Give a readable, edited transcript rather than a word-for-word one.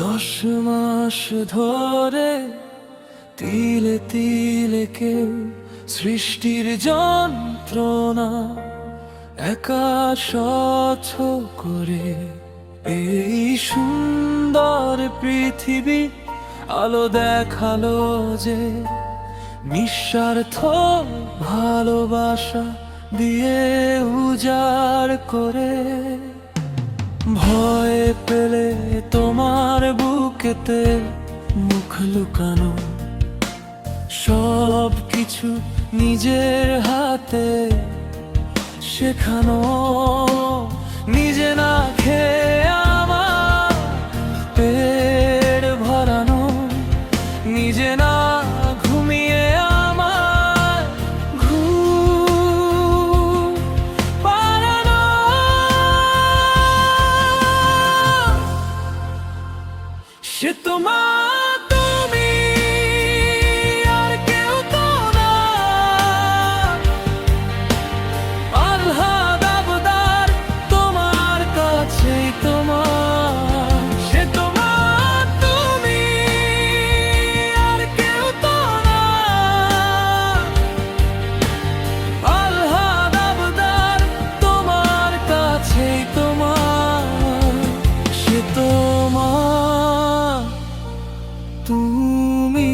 দশ মাস ধরে তিলে তিলে কেউ সৃষ্টির যন্ত্রণা একা সহ্য করে এই সুন্দর পৃথিবী আলো দেখালো যে নিঃস্বার্থ ভালোবাসা দিয়ে উজাড় করে। ভয় পেলে তোমার বুকেতে মুখ লুকানো, সব কিছু নিজের হাতে শেখানো। নিজে না খেয়ে আমার পেট ভরানো, নিজে না ঘুমিয়ে আমার ঘুম পাড়ানো। সে তোমার তুমি আর কেউ তো না, আল্লাহ দাবদার তোমার কাছেই তোমার। সে তোমার তুমি আর কেউ তো না, আল্লাহ দাবদার তোমার কাছেই তোমার। সে তোমার তুমি